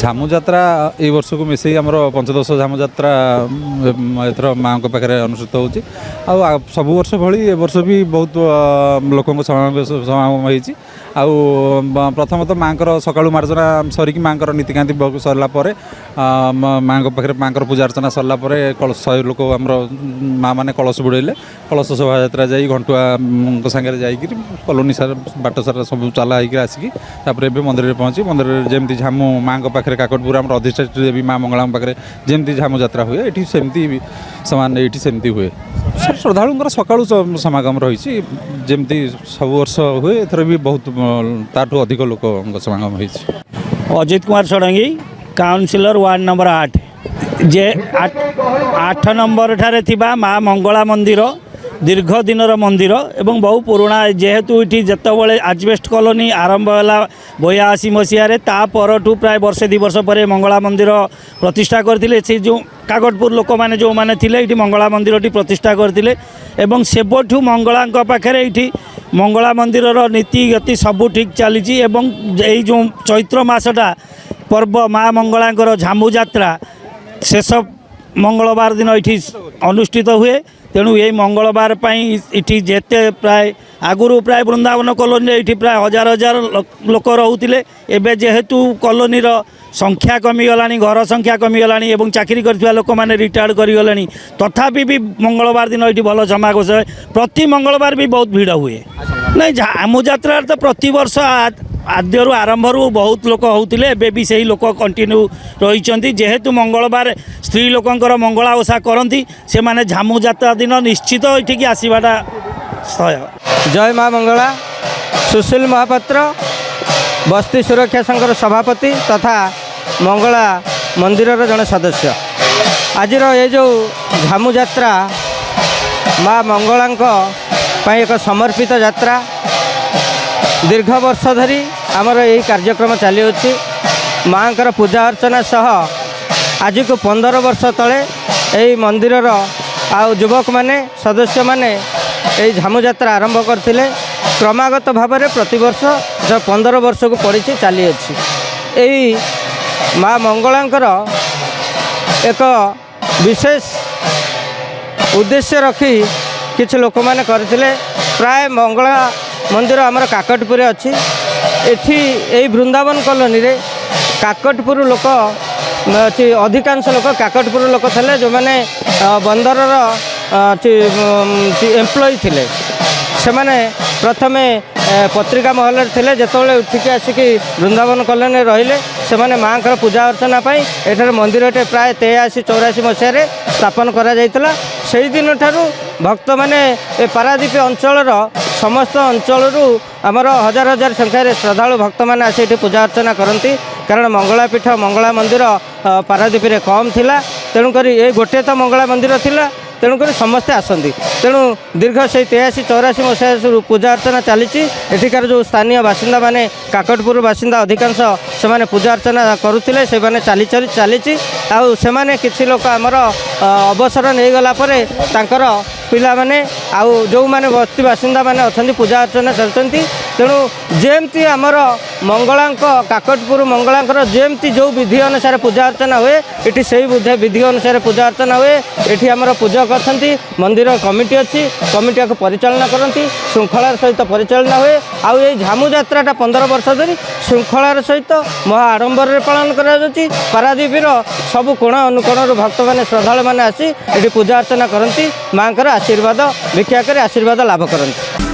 ଝାମୁ ଯାତ୍ରା ଏଇ ବର୍ଷକୁ ମିଶାଇ ଆମର ପଞ୍ଚଦଶ ଝାମୁ ଯାତ୍ରା ଏଥର ମାଆଙ୍କ ପାଖରେ ଅନୁଷ୍ଠିତ ହେଉଛି। ଆଉ ସବୁ ବର୍ଷ ଭଳି ଏ ବର୍ଷ ବି ବହୁତ ଲୋକଙ୍କ ସମାଗମ ହେଇଛି। ଆଉ ପ୍ରଥମତଃ ମାଆଙ୍କର ସକାଳୁ ମାର୍ଜନା ସରିକି ମାଆଙ୍କର ନୀତିକାନ୍ତି ସରିଲା ପରେ ମାଆଙ୍କ ପାଖରେ ମାଆଙ୍କର ପୂଜା ଅର୍ଚ୍ଚନା ସରିଲା ପରେ 100 ଲୋକ ଆମର ମାଆ ମାନେ କଳସ ବୁଡ଼େଇଲେ। କଳସ ଶୋଭାଯାତ୍ରା ଯାଇ ଘଣ୍ଟୁଆଙ୍କ ସାଙ୍ଗରେ ଯାଇକିରି କଲୋନୀ ସାରା ବାଟ ସାରା ସବୁ ଚାଲା ହେଇକି ଆସିକି ତାପରେ ଏବେ ମନ୍ଦିରରେ ପହଞ୍ଚି ମନ୍ଦିରରେ ଯେମିତି ଝାମୁ ମାଆଙ୍କ ପାଖରେ କାକଟପୁର ଆମର ଅଧିଷ୍ଠାତ୍ରୀ ଦେବୀ ମା ମଙ୍ଗଳାଙ୍କ ପାଖରେ ଯେମିତି ଝାମୁ ଯାତ୍ରା ହୁଏ ଏଠି ସେମିତି ସମାନ ଏଇଠି ସେମିତି ହୁଏ। ଶ୍ରଦ୍ଧାଳୁଙ୍କର ସକାଳୁ ସମାଗମ ରହିଛି ଯେମିତି ସବୁ ବର୍ଷ ହୁଏ ଏଥର ବି ବହୁତ ତାଠୁ ଅଧିକ ଲୋକଙ୍କ ସମାଗମ ହେଇଛି। Ajit Kumar Sadangi councillor ward number 8 जे 8 नंबर ठारे थिबा माँ मंगला मंदिर दीर्घ दिनर मंदिर एवं बहु पुराणा जेहेतु ये जितेबाला आजबेस्ट कॉलोनी आरंभ है 82 मसीह ता परठू प्राय वर्षे 2 वर्ष पर मंगला मंदिर प्रतिष्ठा करते से जो काकटपुर लोक मैंने जो मैंने थिले ये मंगला मंदिर प्रतिष्ठा करते एवं सेबठू मंगला पाखे ये मंगला मंदिर नीति गति सबू ठीक चली जो चैत्र मसटा पर्व माँ मंगला झामू यात्रा शेष मंगलवार दिन ये अनुष्ठित हुए। तेणु ये मंगलवार इटी जेते प्राय आगुरी प्राय वृंदावन कॉलोनी ये प्राय हजार हजार लोक रोते एवं जेहेतु कॉलोनी संख्या कमीगला घर संख्या कमीगला और चाकरी कर लोक मैंने रिटायर्ड करगले तथापि भी मंगलवार दिन ये भल समावेश है। प्रति मंगलवार भी बहुत भिड़ हुए नहीं झामू यात्रा तो प्रति वर्ष आद्यरू आरंभरू बहुत लोक होते एवं भी सही लोक कंटिन्यू रही जेहेतु मंगलवार स्त्री लोकंर मंगला ओषा करती से माने झामू यात्रा दिन निश्चित ये आसवाटा स्थय। जय माँ मंगला सुशील महापात्र बस्ती सुरक्षा संघर सभापति तथा मंगला मंदिर जड़े सदस्य आज ये जो झामू यात्रा माँ मंगला एक समर्पित यात्रा दीर्घ वर्ष धरी आमर यही कार्यक्रम चली माँ का पूजा अर्चना सह आज को 15 वर्ष तले यही मंदिर युवक माने सदस्य माने यही झामू यात्रा आरंभ करते क्रमागत भाव में प्रतिवर्ष जो 15 वर्ष को पड़ी चली यही माँ मंगलांकर एक विशेष उद्देश्य रखी किछ लोक मैंने करथिले। प्राय मंगला मंदिर आमर काकटपुर अच्छी एठी यही वृंदावन कॉलोनी रे काकटपुर लोक अधिकांश लोक काकटपुर लोक थे जो मैंने बंदर एम्प्लॉय थिले से मैंने प्रथमे पत्रिका महल थे जिते उठिक आसिक वृंदावन कॉलोनी रहिले से मैंने माँ का पूजा अर्चना एठार मंदिर प्राय 83-84 मसीह स्थापन करा जायतिला। से दिन ठारू भक्त मैंने पारादीप अंचल समस्त अंचल आमर हजार हजार संख्यार श्रद्धालु भक्त मैंने आसी ये पूजा अर्चना करती कारण मंगला पीठ मंगला मंदिर पारादीप रे कम थिला तेणुक ये गोटे तो मंगला मंदिर थिला तेणुक समस्ते आसती तेणु दीर्घ से 83-84 मसीह पूजा अर्चना चली एठिकार जो स्थानीय बासिंदा माने काकटपुर बासिंदा अधिकांश से पूजा अर्चना करुले से चली चली आउ से किसी लोक आमर अवसर नहीं गला परे तांकर पिला माने आउ जो माने बस्ती बासिंदा माने अच्छा पूजा अर्चना चलती तेणु जेमती आमर मंगला काकटपुर मंगला जेमती जो विधि अनुसार पूजा अर्चना हुए ये से विधि अनुसार पूजा अर्चना हुए ये आमर पूजा करती मंदिर कमिटी अच्छी कमिटी को परिचालना करती श्रृंखलार सहित परिचालना हुए आउ ये झामू यात्राटा 15 वर्ष धरी श्रृंखलार सहित महा आडंबर पालन कर पारादीपीर सबू कोण अनुकोण भक्त मैंने श्रद्धालु मैंने आसी ये पूजा अर्चना करती माँ का आशीर्वाद भिक्षा कर आशीर्वाद लाभ करती।